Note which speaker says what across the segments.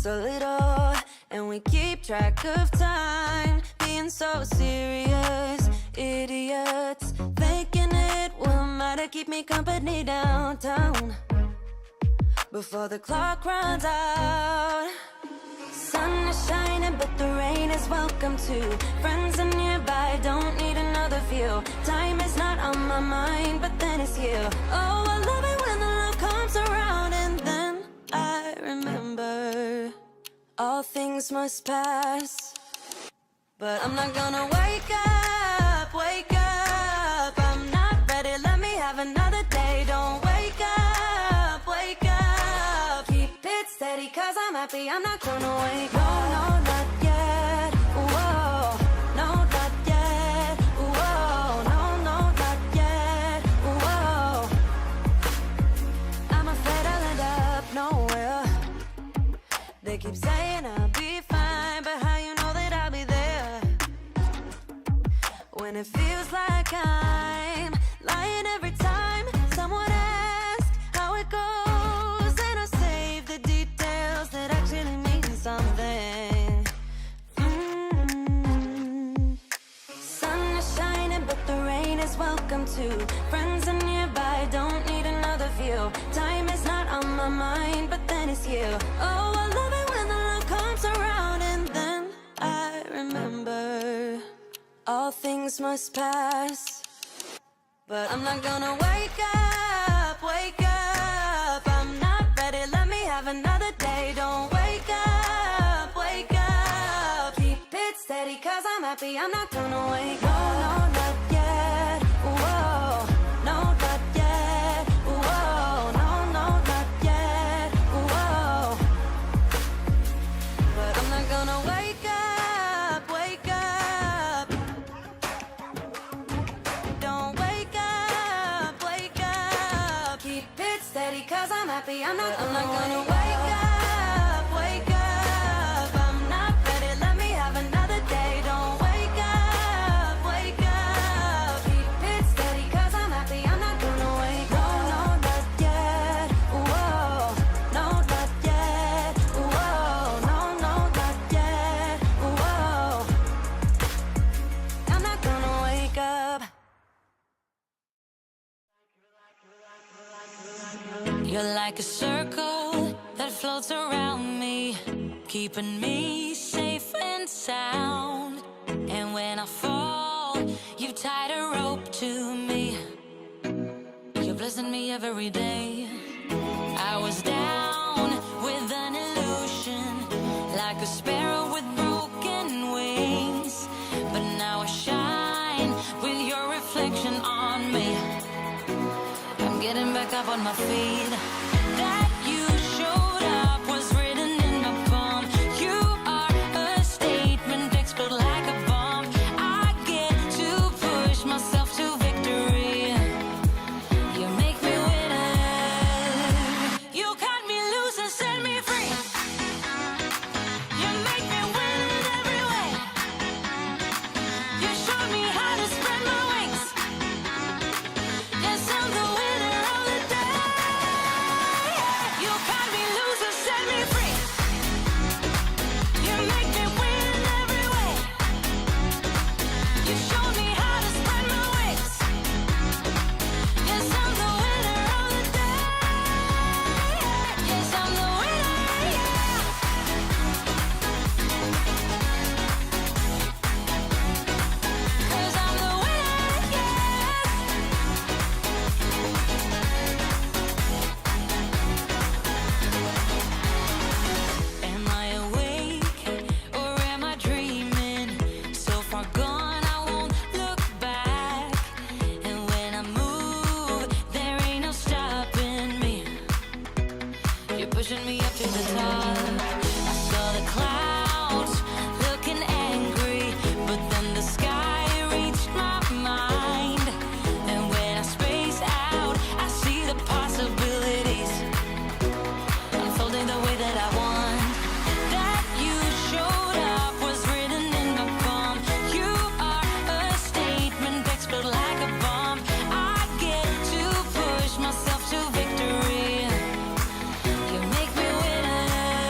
Speaker 1: so little, and we keep track of time, being so serious. Idiots, thinking it will matter, keep me company downtown before the clock runs out. Sun is shining, but the rain is welcome too. Friends are nearby, don't need another view. Time is not on my mind, but then it's you. Oh, I love it when the love comes around, and then I remember all things must pass. But I'm not gonna wake up, wake up. I'm not ready, let me have another day. Don't wake up, wake up. Keep it steady, cause I'm happy, I'm not gonna wake up. No, not yet, whoa. No, not yet, whoa. No, not yet, whoa. I'm afraid I'll end up nowhere. They keep saying I'll be fine, but how you know that I'll be there when it feels like I'm lying every time someone asks how it goes, and I save the details that actually mean something. Sun is shining, but the rain is welcome too. Friends are nearby, don't need another view. Time is not on my mind, but then it's you. Oh, I love it when the love comes around, and then I remember all things must pass. But I'm not gonna wake up, wake up. I'm not ready, let me have another day. Don't wake up, wake up. Keep it steady, cause I'm happy, I'm not gonna wake up. No, not yet, whoa. No, not yet, whoa. No, not yet, whoa. But I'm not gonna wake up, wake up. Don't wake up, wake up. Keep it steady, cause I'm happy, I'm not gonna wake up, wake up. I'm not ready, let me have another day. Don't wake up, wake up. Keep it steady, cause I'm happy, I'm not gonna wake up. No, not yet, whoa. No, not yet, whoa. No, not yet, whoa. I'm not gonna wake up. You're like a circle that floats around me, keeping me safe and sound. And when I fall, you tied a rope to me. You're blessing me every day. I was down with an illusion, like a sparrow with broken wings. But now I shine with your reflection on me. I'm getting back up on my feet. That you showed up was written in my palm. You are a statement, explode like a bomb. I get to push myself to victory. You make me winner. You cut me loose and set me free. You make me win in every way. You showed me how to spread my wings. Yes, I'm the winner of the day. You cut me loose and set me free. You make me win in every way. You showed me how to spread my wings. Yes, I'm the winner of the day. Yes, I'm the winner, yeah. 'Cause I'm the winner, yes. Am I awake or am I dreaming? So far gone, I won't look back. And when I move, there ain't no stopping me. You're pushing me up to the top. I saw the clouds looking angry, but then the sky reached my mind. And when I space out, I see the possibilities unfolding the way that I want. That you showed up was written in my palm. You are a statement, explode like a bomb. I get to push myself to victory. You make me winner.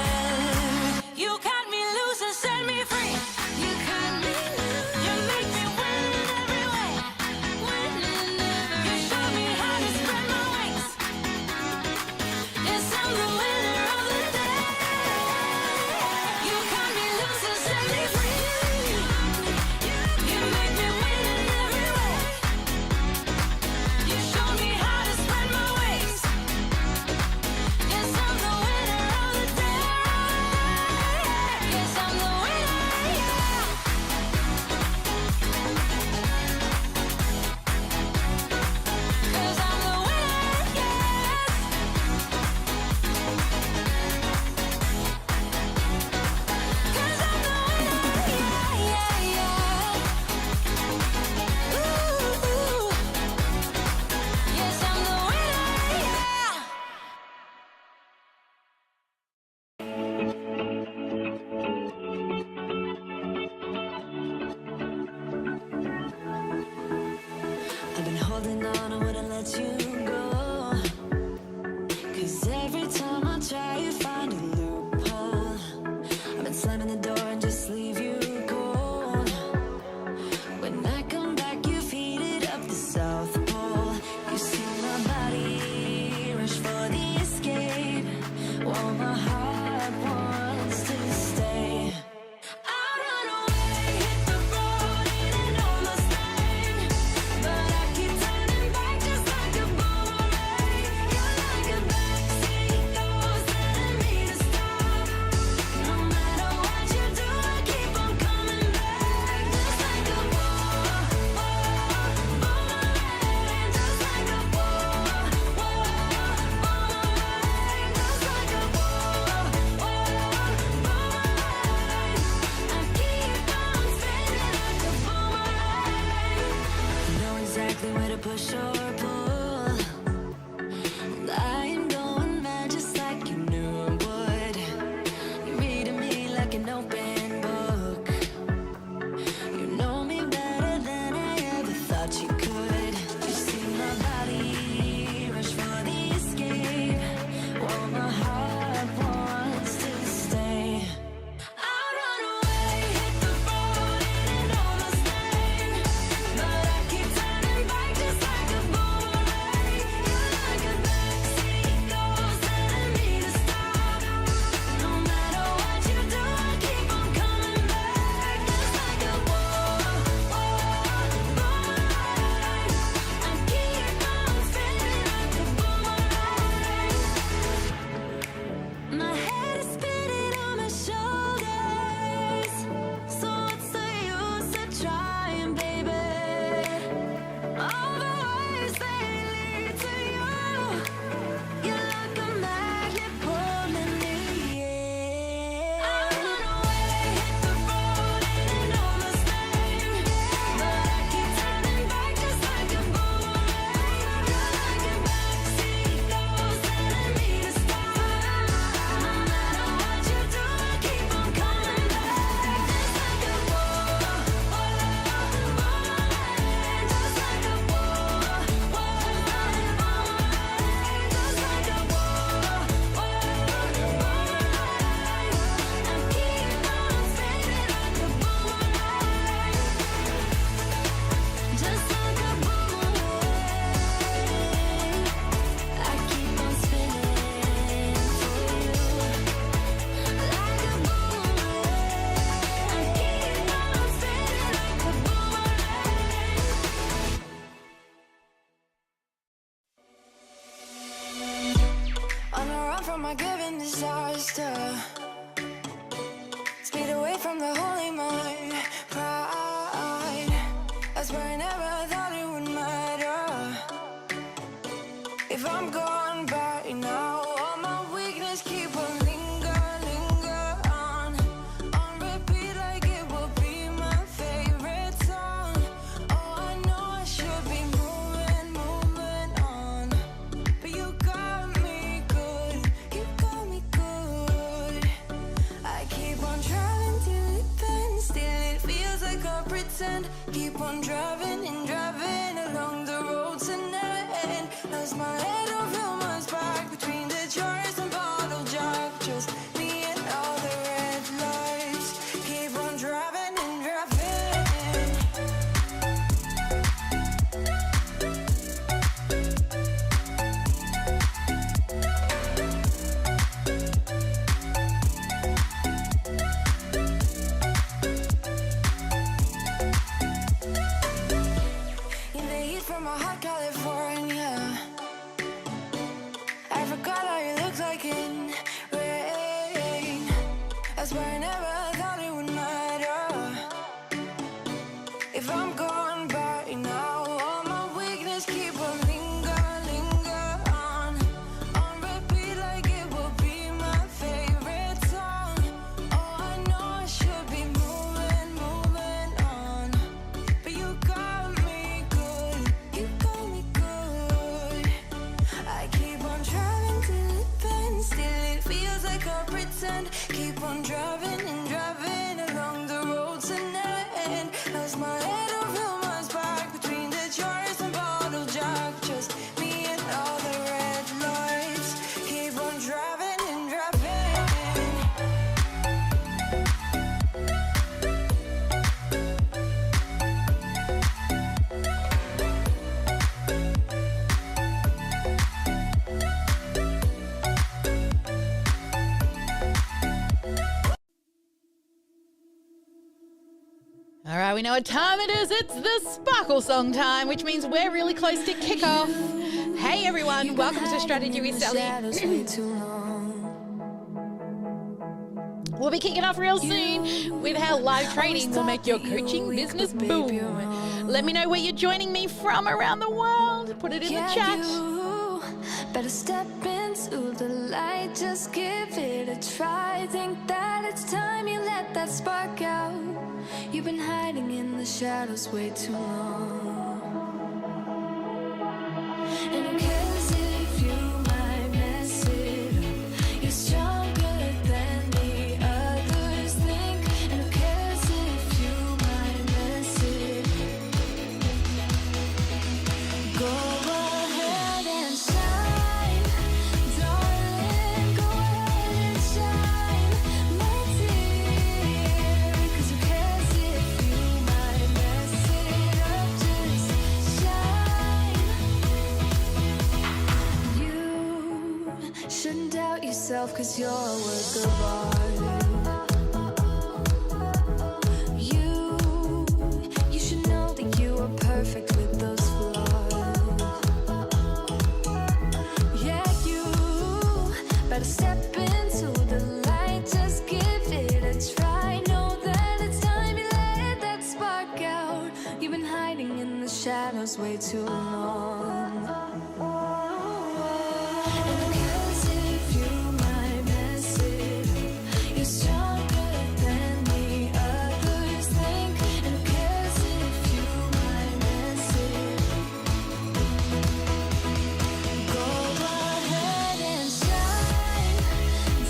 Speaker 1: used to speed away from the holy mind. Pride, I swear I never thought it would matter if I'm gone by now. All my weakness keep on linger on repeat like it will be my favorite song. Oh, I know I should be moving on, but you got me good, you got me good. I keep on driving till it bends, still it feels like I pretend. Keep on driving and driving along the road to never end. Lost my head over my back between the jars and bottle jack. Just me and all the red lights. Keep on driving and driving. In the heat from a hot California, I forgot how you looked like in rain. I swear I never thought it would matter if I'm gone by now. All my weakness keep on linger on repeat like it will be my favorite song. Oh, I know I should be moving on, but you got me good, you got me good. I keep on driving till it bends, still it feels like I pretend. Keep on driving and driving along the road to never end. Lost my head over my back between the jars and bottle jack. Just me and all the red lights. Keep on driving and driving.
Speaker 2: All right, we know what time it is. It's the Sparkle Song time, which means we're really close to kickoff. Hey, everyone. Welcome to Strategy with Sally. We'll be kicking off real soon with how live training will make your coaching business boom. Let me know where you're joining me from around the world. Put it in the chat.
Speaker 1: Better step into the light, just give it a try. Think that it's time you let that spark out. You've been hiding in the shadows way too long. And who cares if you might mess it up? You're stronger than the others think. And who cares if you might mess it up? Go ahead and shine, darling. Go ahead and shine, my dear. 'Cause who cares if you might mess it up? Just shine. You shouldn't doubt yourself, 'cause you're a work of art. You should know that you are perfect with those flaws. Yeah, you better step into the light, just give it a try. Know that it's time you let that spark out. You've been hiding in the shadows way too long. And who cares if you might mess it up? You're stronger than the others think. And who cares if you might mess it up? Go ahead and shine,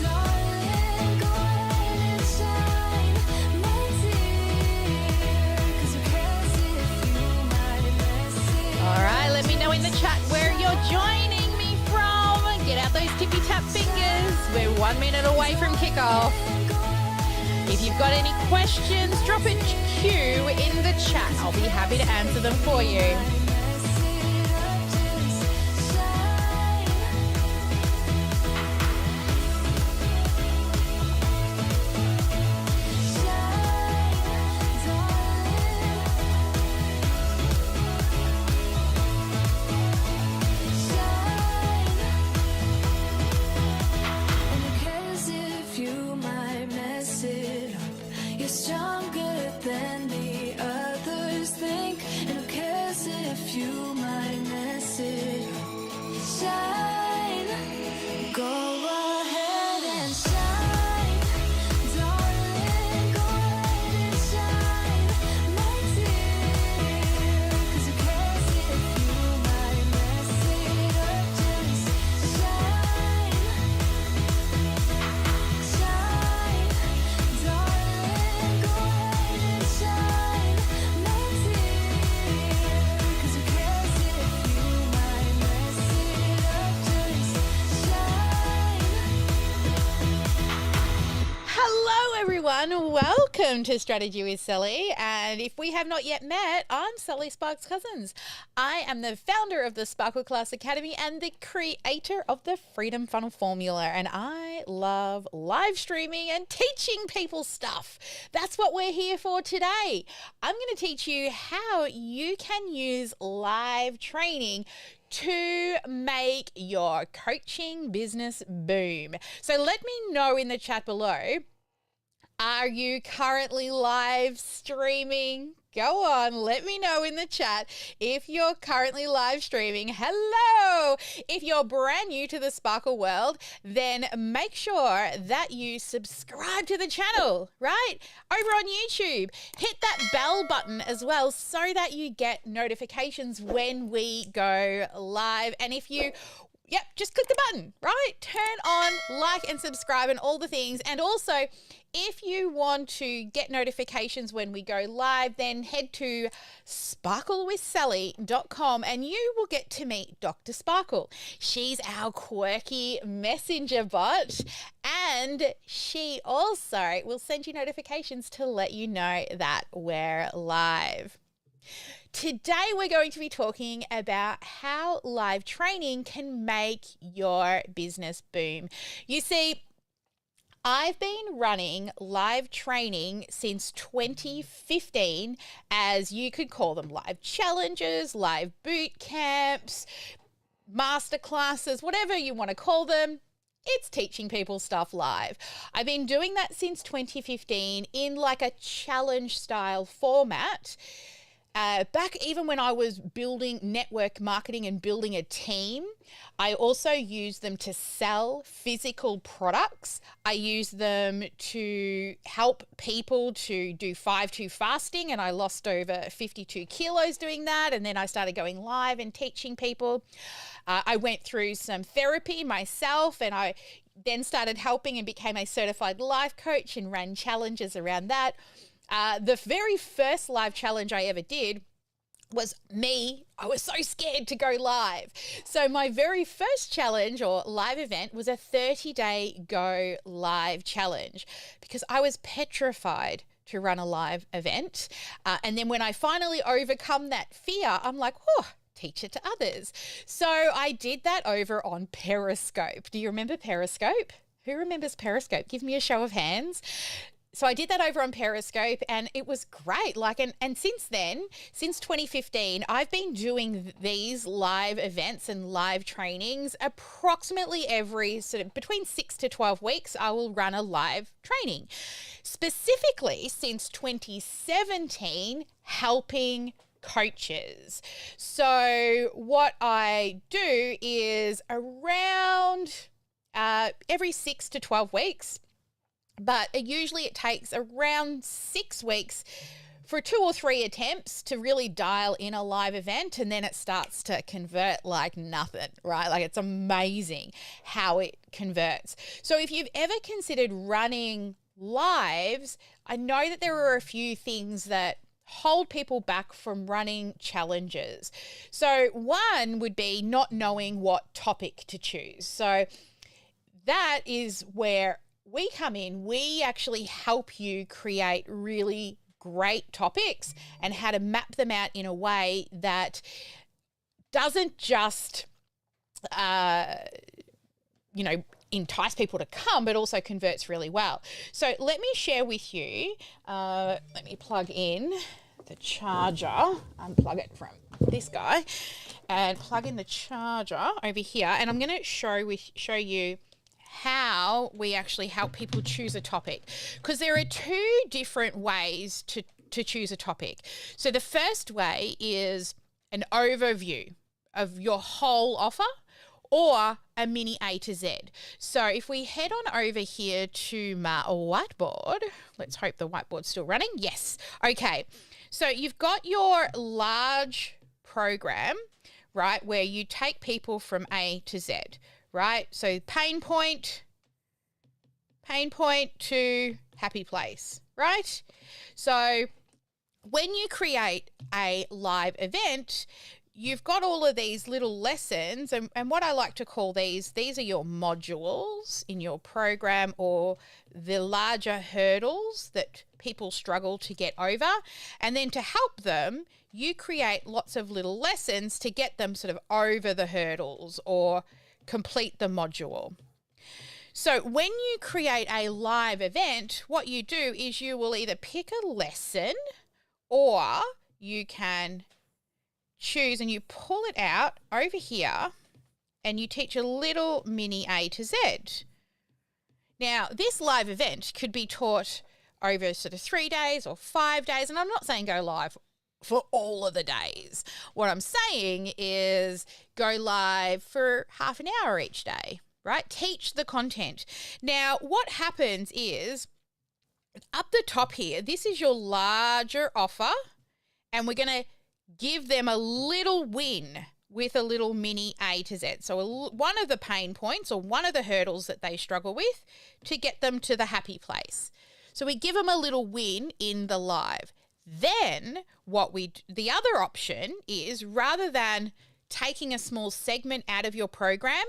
Speaker 1: darling. Go ahead and shine, my dear. 'Cause who cares if you might mess it up?
Speaker 2: All right, let me know in the chat where you're joining me from. Get out those tippy tap fingers. We're 1 minute away from kickoff. If you've got any questions, drop it Q in the chat. I'll be happy to answer them for you. everyone, welcome to Strategy with Sally, and if we have not yet met, I'm Sally Sparks Cousins. I am the founder of the Sparkle Class Academy and the creator of the Freedom Funnel Formula, and I love live streaming and teaching people stuff. That's what we're here for today. I'm going to teach you how you can use live training to make your coaching business boom. So let me know in the chat below, are you currently live streaming? Go on, let me know in the chat if you're currently live streaming. Hello! If you're brand new to the Sparkle world, then make sure that you subscribe to the channel, right? Over on YouTube, hit that bell button as well so that you get notifications when we go live. And if you just click the button, right? Turn on like and subscribe and all the things. And also, if you want to get notifications when we go live, then head to sparklewithsally.com and you will get to meet Dr. Sparkle. She's our quirky messenger bot, and she also will send you notifications to let you know that we're live. Today, we're going to be talking about how live training can make your business boom. You see, I've been running live training since 2015, as you could call them live challenges, live boot camps, masterclasses, whatever you want to call them. It's teaching people stuff live. I've been doing that since 2015 in like a challenge style format. Back even when I was building network marketing and building a team, I also used them to sell physical products. I used them to help people to do 5-2 fasting, and I lost over 52 kilos doing that. And then I started going live and teaching people. I went through some therapy myself, and I then started helping and became a certified life coach and ran challenges around that. The very first live challenge I ever did was me. I was so scared to go live. So my very first challenge or live event was a 30-day go live challenge because I was petrified to run a live event. And then when I finally overcome that fear, I'm like, oh, teach it to others. So I did that over on Periscope. Do you remember Periscope? Who remembers Periscope? Give me a show of hands. So I did that over on Periscope and it was great. And since then, since 2015, I've been doing these live events and live trainings approximately every sort of between 6 to 12 weeks. I will run a live training, specifically since 2017, helping coaches. So what I do is around every 6 to 12 weeks, but usually it takes around 6 weeks for 2 or 3 attempts to really dial in a live event, and then it starts to convert like nothing, right? Like it's amazing how it converts. So if you've ever considered running lives, I know that there are a few things that hold people back from running challenges. So one would be not knowing what topic to choose. So that is where we come in. We actually help you create really great topics and how to map them out in a way that doesn't just, entice people to come, but also converts really well. So let me share with you, let me plug in the charger, unplug it from this guy and plug in the charger over here. And I'm going to show you how we actually help people choose a topic, because there are 2 different ways to choose a topic. So the first way is an overview of your whole offer or a mini A to Z. So if we head on over here to my whiteboard, let's hope the whiteboard's still running. Yes. Okay. So you've got your large program, right, where you take people from A to Z. Right? So pain point to happy place, right? So when you create a live event, you've got all of these little lessons, and what I like to call these are your modules in your program, or the larger hurdles that people struggle to get over. And then to help them, you create lots of little lessons to get them sort of over the hurdles or complete the module. So when you create a live event, what you do is you will either pick a lesson, or you can choose and you pull it out over here and you teach a little mini A to Z. Now, this live event could be taught over sort of 3 days or 5 days, and I'm not saying go live for all of the days. What I'm saying is go live for half an hour each day, right? Teach the content. Now, what happens is up the top here, this is your larger offer, and we're going to give them a little win with a little mini A to Z. So one of the pain points or one of the hurdles that they struggle with to get them to the happy place. So we give them a little win in the live. Then the other option is, rather than taking a small segment out of your program,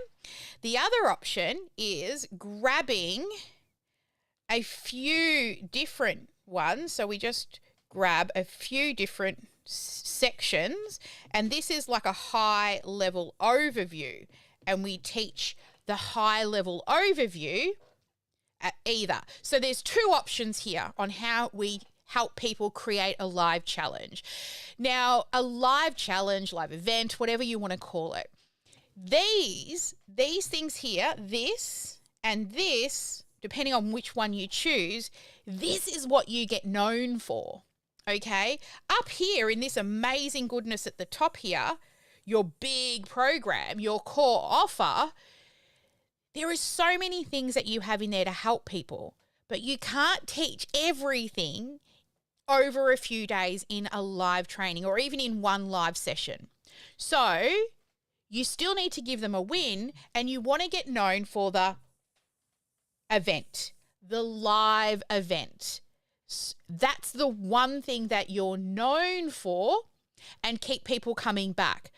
Speaker 2: the other option is grabbing a few different ones. So we just grab a few different sections, and this is like a high level overview, and we teach the high level overview at either. So there's two options here on how we help people create a live challenge. Now, a live challenge, live event, whatever you want to call it, these things here, this and this, depending on which one you choose, this is what you get known for. Okay, up here in this amazing goodness at the top here, your big program, your core offer, there is so many things that you have in there to help people, but you can't teach everything over a few days in a live training or even in one live session. So you still need to give them a win, and you want to get known for the event, the live event. That's the one thing that you're known for, and keep people coming back.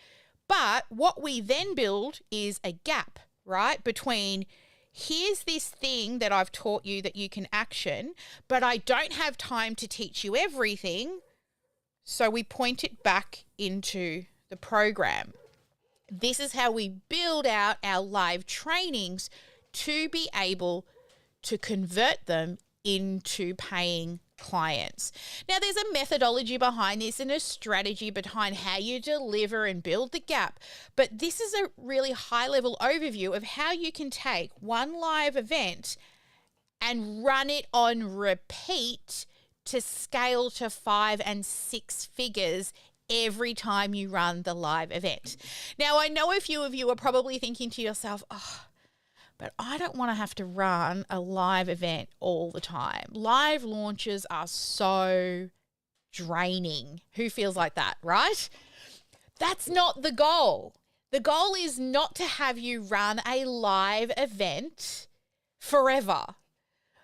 Speaker 2: But what we then build is a gap, right, between here's this thing that I've taught you that you can action, but I don't have time to teach you everything, so we point it back into the program. This is how we build out our live trainings to be able to convert them into paying clients. Now, there's a methodology behind this and a strategy behind how you deliver and build the gap, but this is a really high-level overview of how you can take one live event and run it on repeat to scale to 5 and 6 figures every time you run the live event. Now, I know a few of you are probably thinking to yourself, but I don't want to have to run a live event all the time. Live launches are so draining. Who feels like that, right? That's not the goal. The goal is not to have you run a live event forever.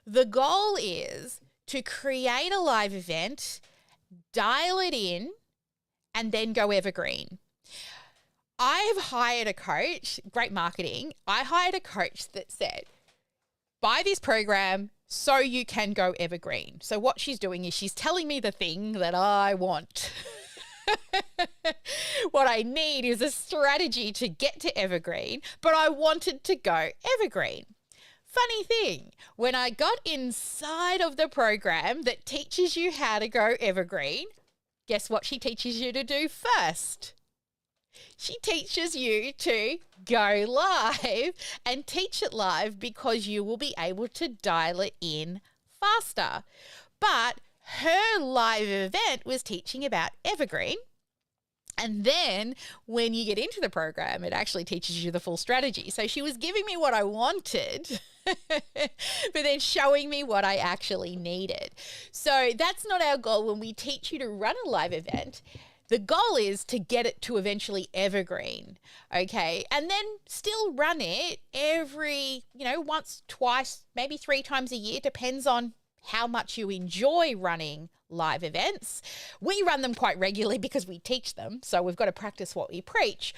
Speaker 2: The goal is to create a live event, dial it in, and then go evergreen. I have hired a coach, great marketing. I hired a coach that said, buy this program so you can go evergreen. So what she's doing is she's telling me the thing that I want. What I need is a strategy to get to evergreen, but I wanted to go evergreen. Funny thing, when I got inside of the program that teaches you how to go evergreen, guess what she teaches you to do first? She teaches you to go live and teach it live, because you will be able to dial it in faster. But her live event was teaching about evergreen. And then when you get into the program, it actually teaches you the full strategy. So she was giving me what I wanted, but then showing me what I actually needed. So that's not our goal when we teach you to run a live event. The goal is to get it to eventually evergreen, okay? And then still run it every, once, twice, maybe 3 times a year, depends on how much you enjoy running live events. We run them quite regularly because we teach them, so we've got to practice what we preach.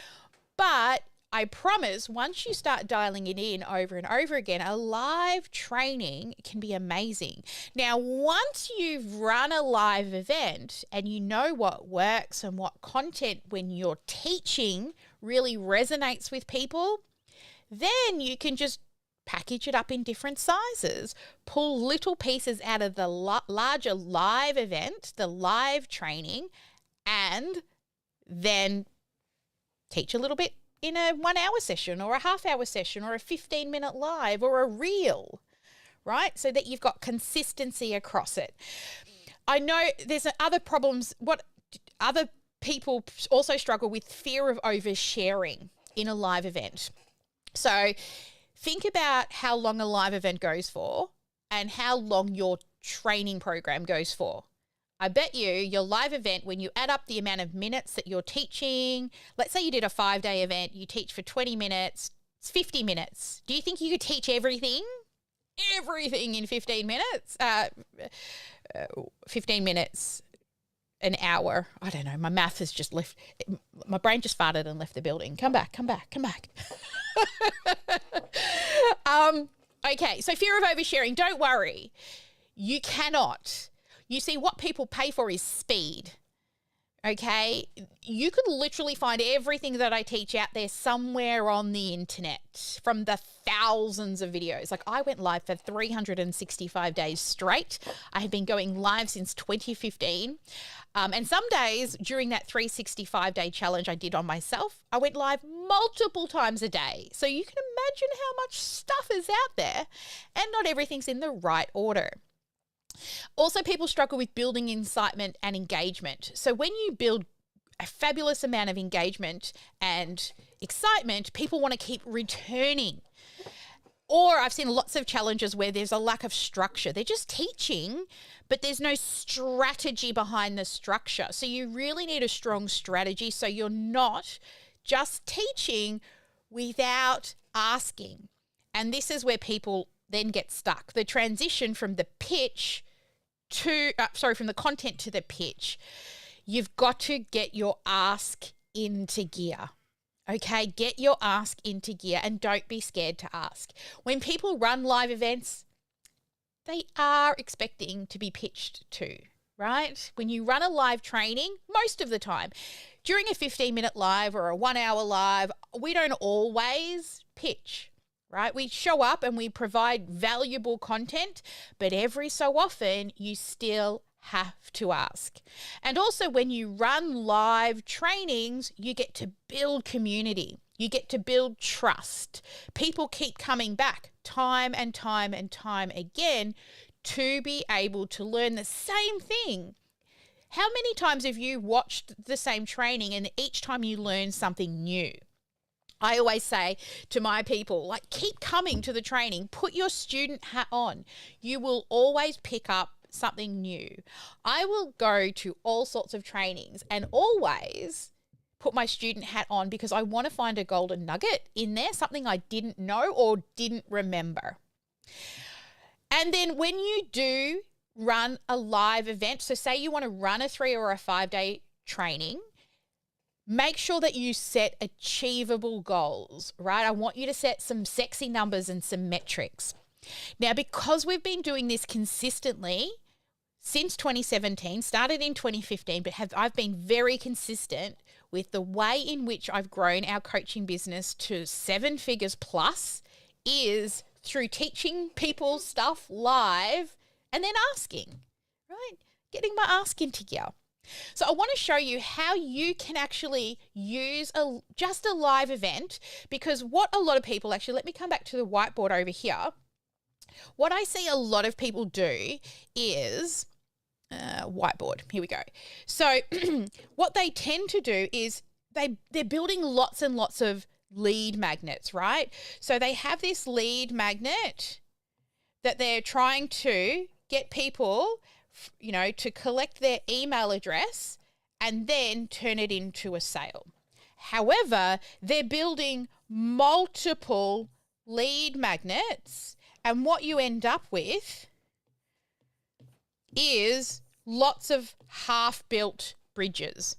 Speaker 2: But I promise, once you start dialing it in over and over again, a live training can be amazing. Now, once you've run a live event and you know what works and what content when you're teaching really resonates with people, then you can just package it up in different sizes, pull little pieces out of the larger live event, the live training, and then teach a little bit in a 1 hour session or a half-hour session or a 15-minute live or a reel, right? So that you've got consistency across it. I know there's other problems. What other people also struggle with, fear of oversharing in a live event. So think about how long a live event goes for and how long your training program goes for. I bet you your live event, when you add up the amount of minutes that you're teaching, let's say you did a 5-day event, you teach for 20 minutes, it's 50 minutes. Do you think you could teach everything? Everything in 15 minutes? 15 minutes, an hour. I don't know. My math has just left. My brain just farted and left the building. Come back. Okay, so fear of oversharing. Don't worry. You cannot. You see, what people pay for is speed. Okay? You could literally find everything that I teach out there somewhere on the internet from the thousands of videos. Like, I went live for 365 days straight. I have been going live since 2015. And some days during that 365-day challenge I did on myself, I went live multiple times a day. So you can imagine how much stuff is out there, and not everything's in the right order. Also, people struggle with building excitement and engagement. So when you build a fabulous amount of engagement and excitement, people want to keep returning. Or I've seen lots of challenges where there's a lack of structure. They're just teaching, but there's no strategy behind the structure. So you really need a strong strategy so you're not just teaching without asking. And this is where people then get stuck. The transition from the pitch to, from the content to the pitch. You've got to get your ask into gear. Okay, get your ask into gear and don't be scared to ask. When people run live events, they are expecting to be pitched to, right? When you run a live training, most of the time, during a 15-minute live or a 1 hour live, we don't always pitch, right? We show up and we provide valuable content, but every so often you still have to ask. And also when you run live trainings, you get to build community. You get to build trust. People keep coming back time and time and time again to be able to learn the same thing. How many times have you watched the same training and each time you learn something new? I always say to my people, like, keep coming to the training, put your student hat on. You will always pick up something new. I will go to all sorts of trainings and always put my student hat on because I want to find a golden nugget in there, something I didn't know or didn't remember. And then when you do run a live event, so say you want to run a 3 or a 5 day training, make sure that you set achievable goals, right? I want you to set some sexy numbers and some metrics. Now, because we've been doing this consistently since 2017, started in 2015, but I've been very consistent with the way in which I've grown our coaching business to 7 figures plus is through teaching people stuff live and then asking, right? Getting my ask into gear. So I want to show you how you can actually use just a live event, because what a lot of people actually, let me come back to the whiteboard over here. What I see a lot of people do is whiteboard. Here we go. So what they tend to do is they're building lots and lots of lead magnets, right? So they have this lead magnet that they're trying to get people, you know, to collect their email address and then turn it into a sale. However, they're building multiple lead magnets, and what you end up with is lots of half-built bridges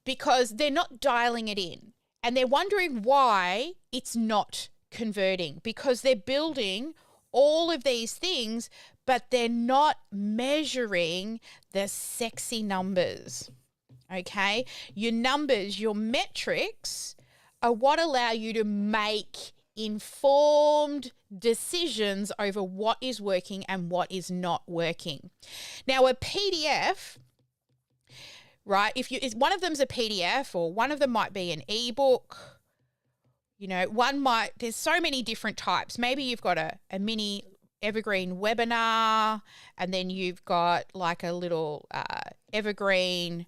Speaker 2: because they're not dialing it in and they're wondering why it's not converting because they're building all of these things, but they're not measuring the sexy numbers, okay? Your numbers, your metrics are what allow you to make informed decisions over what is working and what is not working. Now, a PDF, right? If one of them's a PDF or one of them might be an ebook, you know, there's so many different types. Maybe you've got a mini evergreen webinar and then you've got like a little evergreen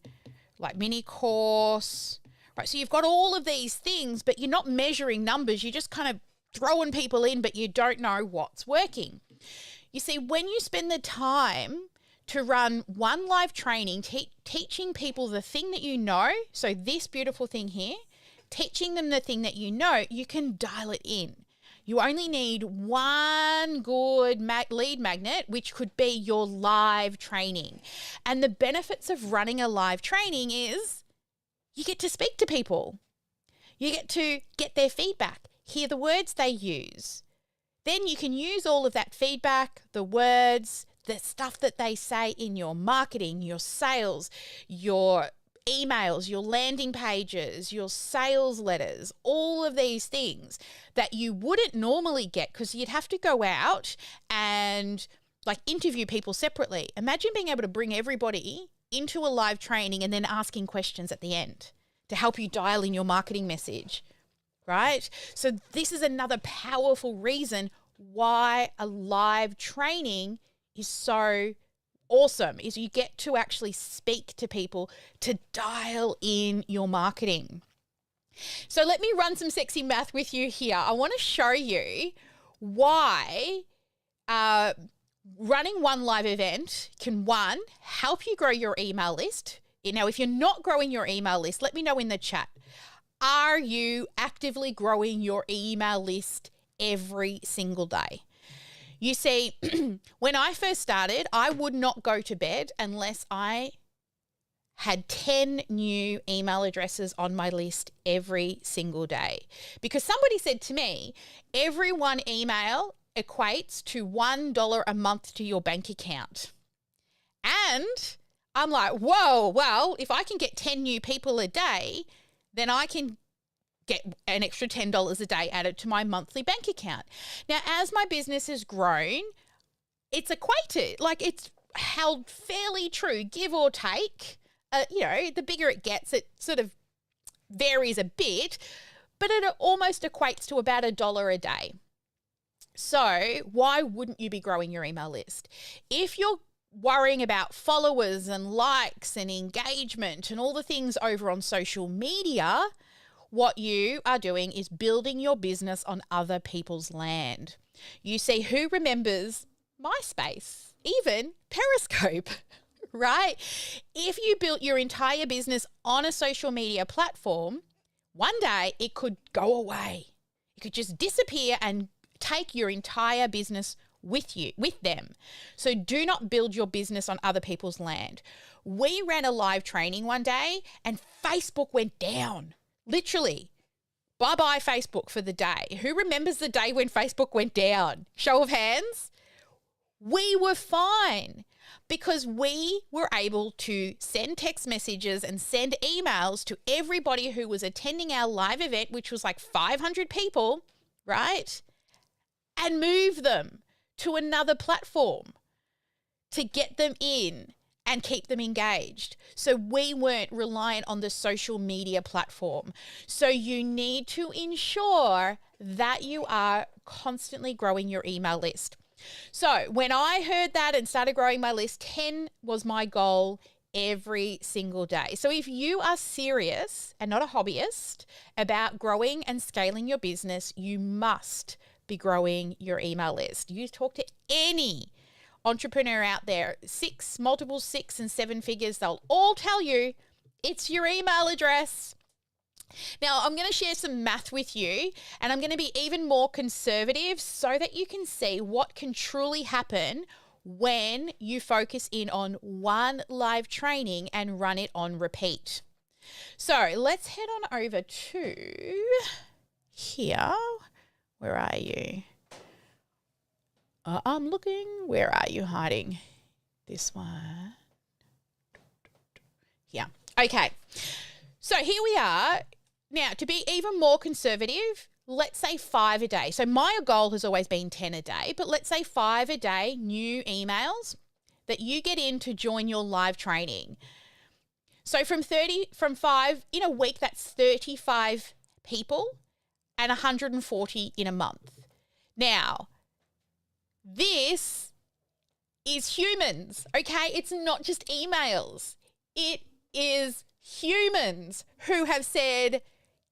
Speaker 2: like mini course. Right, so you've got all of these things, but you're not measuring numbers. You're just kind of throwing people in, but you don't know what's working. You see, when you spend the time to run one live training, teaching people the thing that you know, so this beautiful thing here, teaching them the thing that you know, you can dial it in. You only need one good lead magnet, which could be your live training. And the benefits of running a live training is you get to speak to people. You get to get their feedback, hear the words they use. Then you can use all of that feedback, the words, the stuff that they say in your marketing, your sales, your emails, your landing pages, your sales letters, all of these things that you wouldn't normally get because you'd have to go out and like interview people separately. Imagine being able to bring everybody into a live training and then asking questions at the end to help you dial in your marketing message, right? So this is another powerful reason why a live training is so awesome, is you get to actually speak to people to dial in your marketing. So let me run some sexy math with you here. I want to show you why running one live event can, one, help you grow your email list. Now, if you're not growing your email list, let me know in the chat. Are you actively growing your email list every single day? You see, when I first started, I would not go to bed unless I had 10 new email addresses on my list every single day. Because somebody said to me, every one email equates to $1 a month to your bank account. And I'm like, whoa, well, if I can get 10 new people a day, then I can get an extra $10 a day added to my monthly bank account. Now, as my business has grown, it's equated, like it's held fairly true, give or take. The bigger it gets, it sort of varies a bit, but it almost equates to about $1 a day. So why wouldn't you be growing your email list? If you're worrying about followers and likes and engagement and all the things over on social media, what you are doing is building your business on other people's land. You see, who remembers MySpace, even Periscope, right? If you built your entire business on a social media platform, one day it could go away. It could just disappear and take your entire business with them. So do not build your business on other people's land. We ran a live training one day and Facebook went down. Literally, bye-bye Facebook for the day. Who remembers the day when Facebook went down? Show of hands. We were fine because we were able to send text messages and send emails to everybody who was attending our live event, which was like 500 people, right? And move them to another platform to get them in and keep them engaged. So we weren't reliant on the social media platform. So you need to ensure that you are constantly growing your email list. So when I heard that and started growing my list, 10 was my goal every single day. So if you are serious and not a hobbyist about growing and scaling your business, you must be growing your email list. You talk to any entrepreneur out there, multiple 6 and 7 figures, they'll all tell you it's your email address. Now, I'm going to share some math with you, and I'm going to be even more conservative so that you can see what can truly happen when you focus in on one live training and run it on repeat. So let's head on over to here. Where are you? I'm looking. Where are you hiding? This one. Here. Okay. So here we are. Now, to be even more conservative, let's say 5 a day. So my goal has always been 10 a day, but let's say 5 a day new emails that you get in to join your live training. So from 5 in a week, that's 35 people and 140 in a month. Now, this is humans, okay? It's not just emails. It is humans who have said,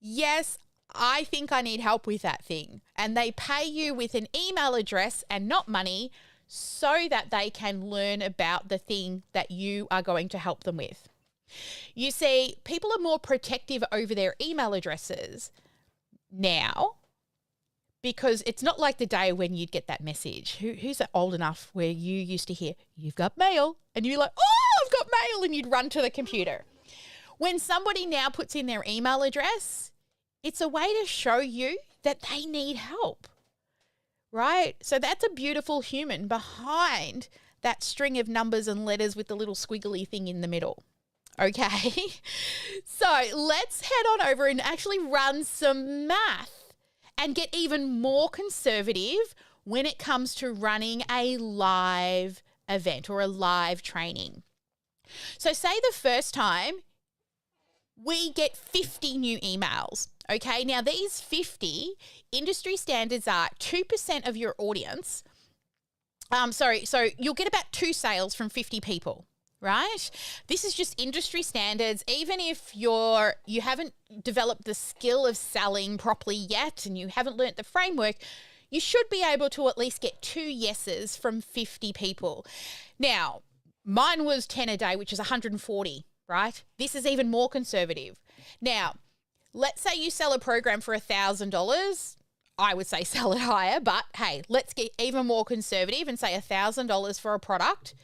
Speaker 2: yes, I think I need help with that thing. And they pay you with an email address and not money so that they can learn about the thing that you are going to help them with. You see, people are more protective over their email addresses now because it's not like the day when you'd get that message. Who's old enough where you used to hear, you've got mail, and you're like, oh, I've got mail, and you'd run to the computer. When somebody now puts in their email address, it's a way to show you that they need help, right? So that's a beautiful human behind that string of numbers and letters with the little squiggly thing in the middle. Okay, so let's head on over and actually run some math and get even more conservative when it comes to running a live event or a live training. So say the first time we get 50 new emails. Okay, now these 50 industry standards are 2% of your audience. So you'll get about 2 sales from 50 people. Right? This is just industry standards. Even if you haven't developed the skill of selling properly yet and you haven't learnt the framework, you should be able to at least get 2 yeses from 50 people. Now, mine was 10 a day, which is 140, right? This is even more conservative. Now, let's say you sell a program for $1,000. I would say sell it higher, but hey, let's get even more conservative and say $1,000 for a product.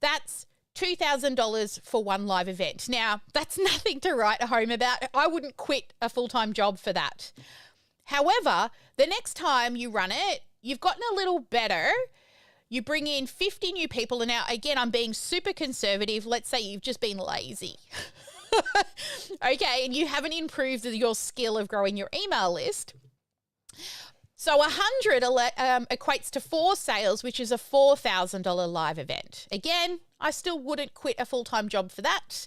Speaker 2: That's $2,000 for one live event. Now, that's nothing to write home about. I wouldn't quit a full-time job for that. However, the next time you run it, you've gotten a little better. You bring in 50 new people. And now, again, I'm being super conservative. Let's say you've just been lazy. Okay, and you haven't improved your skill of growing your email list. So 100 equates to 4 sales, which is a $4,000 live event. Again, I still wouldn't quit a full-time job for that.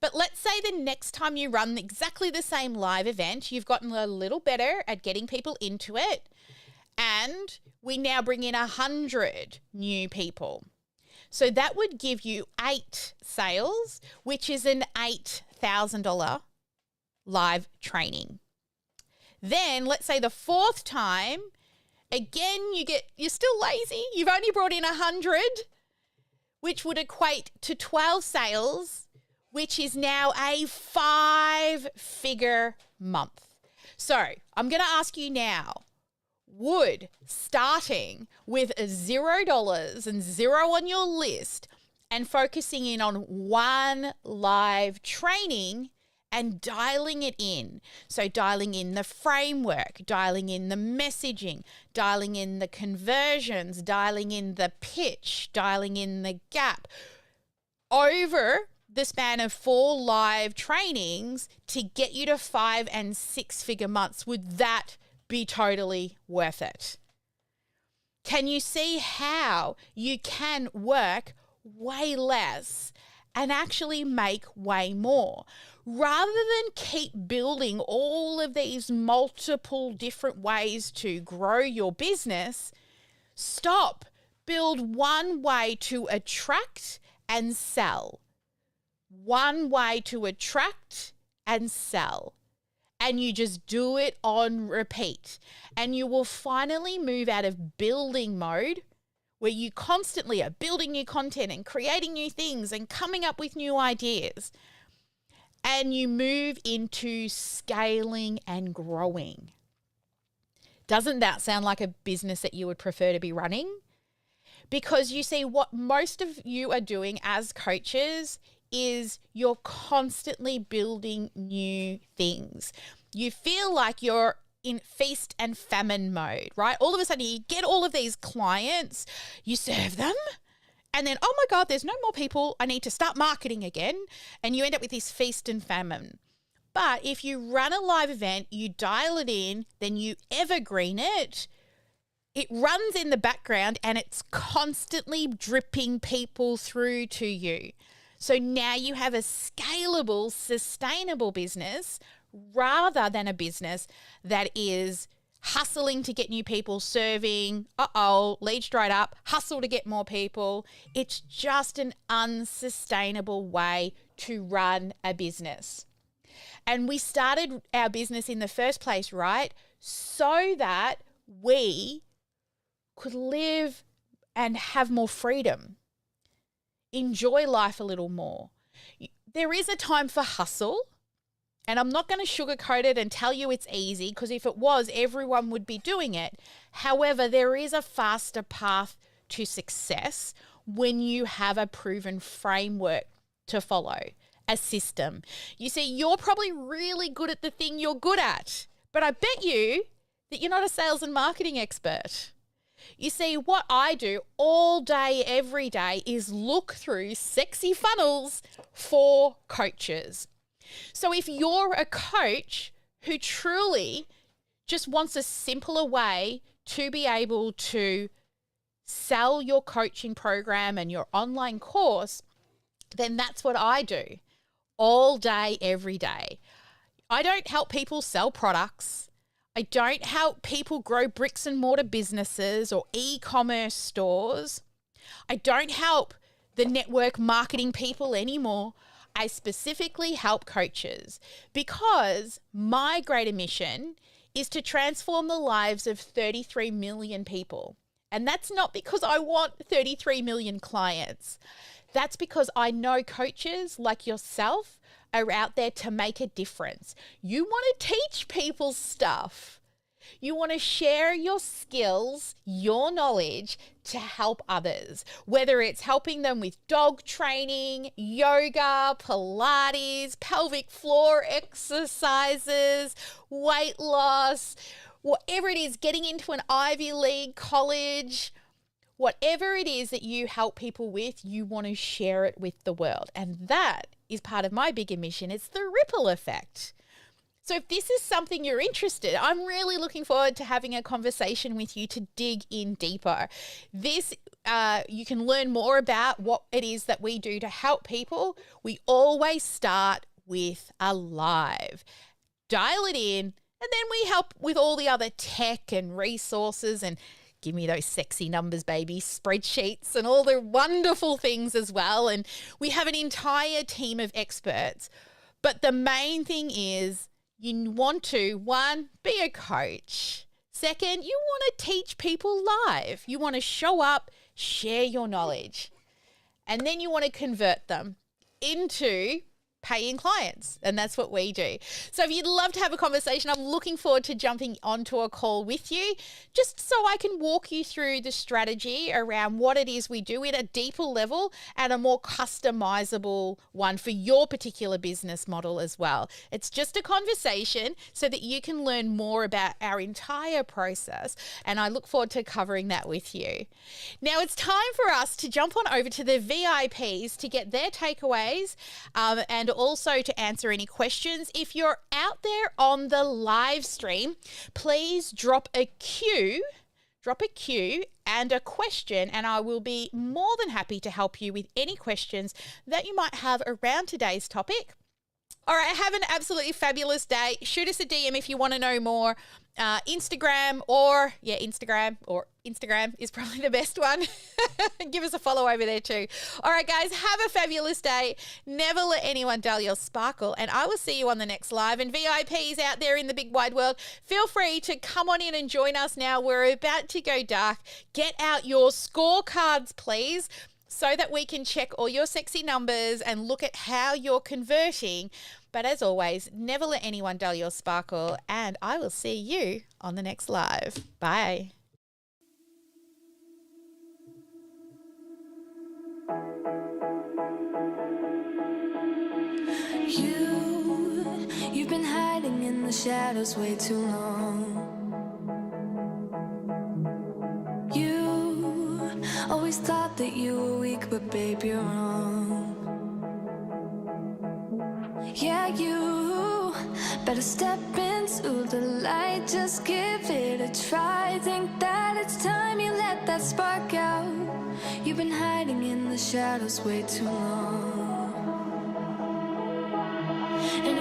Speaker 2: But let's say the next time you run exactly the same live event, you've gotten a little better at getting people into it. And we now bring in 100 new people. So that would give you 8 sales, which is an $8,000 live training. Then let's say the 4th time, again, you're still lazy. You've only brought in 100, which would equate to 12 sales, which is now a 5-figure month. So I'm going to ask you now, would starting with $0 and 0 on your list and focusing in on one live training and dialing it in. So dialing in the framework, dialing in the messaging, dialing in the conversions, dialing in the pitch, dialing in the gap over the span of 4 live trainings to get you to 5 and 6-figure months, would that be totally worth it? Can you see how you can work way less and actually make way more? Rather than keep building all of these multiple different ways to grow your business, stop. Build one way to attract and sell. One way to attract and sell. And you just do it on repeat. And you will finally move out of building mode, where you constantly are building new content and creating new things and coming up with new ideas. And you move into scaling and growing. Doesn't that sound like a business that you would prefer to be running? Because you see, what most of you are doing as coaches is you're constantly building new things. You feel like you're in feast and famine mode, right? All of a sudden you get all of these clients, you serve them, and then, oh my God, there's no more people. I need to start marketing again. And you end up with this feast and famine. But if you run a live event, you dial it in, then you evergreen it, it runs in the background and it's constantly dripping people through to you. So now you have a scalable, sustainable business rather than a business that is hustling to get new people, serving, leads dried up, hustle to get more people. It's just an unsustainable way to run a business. And we started our business in the first place, right? So that we could live and have more freedom, enjoy life a little more. There is a time for hustle, and I'm not going to sugarcoat it and tell you it's easy, because if it was, everyone would be doing it. However, there is a faster path to success when you have a proven framework to follow, a system. You see, you're probably really good at the thing you're good at, but I bet you that you're not a sales and marketing expert. You see, what I do all day, every day is look through sexy funnels for coaches. So if you're a coach who truly just wants a simpler way to be able to sell your coaching program and your online course, then that's what I do all day, every day. I don't help people sell products. I don't help people grow bricks and mortar businesses or e-commerce stores. I don't help the network marketing people anymore. I specifically help coaches because my greater mission is to transform the lives of 33 million people. And that's not because I want 33 million clients. That's because I know coaches like yourself are out there to make a difference. You want to teach people stuff. You want to share your skills, your knowledge to help others, whether it's helping them with dog training, yoga, Pilates, pelvic floor exercises, weight loss, whatever it is, getting into an Ivy League college. Whatever it is that you help people with, you want to share it with the world. And that is part of my bigger mission. It's the ripple effect. So if this is something you're interested, I'm really looking forward to having a conversation with you to dig in deeper. This, you can learn more about what it is that we do to help people. We always start with a live. Dial it in, and then we help with all the other tech and resources and give me those sexy numbers, baby, spreadsheets and all the wonderful things as well. And we have an entire team of experts. But the main thing is you want to, one, be a coach. Second, you want to teach people live. You want to show up, share your knowledge. And then you want to convert them into paying clients. And that's what we do. So if you'd love to have a conversation, I'm looking forward to jumping onto a call with you just so I can walk you through the strategy around what it is we do at a deeper level and a more customizable one for your particular business model as well. It's just a conversation so that you can learn more about our entire process. And I look forward to covering that with you. Now it's time for us to jump on over to the VIPs to get their takeaways and also to answer any questions. If you're out there on the live stream, please drop a Q and a question, and I will be more than happy to help you with any questions that you might have around today's topic. All right, have an absolutely fabulous day. Shoot us a DM if you want to know more. Instagram is probably the best one. Give us a follow over there too. All right, guys, have a fabulous day. Never let anyone dull your sparkle, and I will see you on the next live. And VIPs out there in the big wide world, feel free to come on in and join us now. We're about to go dark. Get out your scorecards, please, so that we can check all your sexy numbers and look at how you're converting. But as always, never let anyone dull your sparkle, and I will see you on the next live. Bye.
Speaker 1: in the shadows way too long. You always thought that you were weak, but babe, you're wrong. Yeah, you better step into the light, just give it a try. Think that it's time you let that spark out. You've been hiding in the shadows way too long. And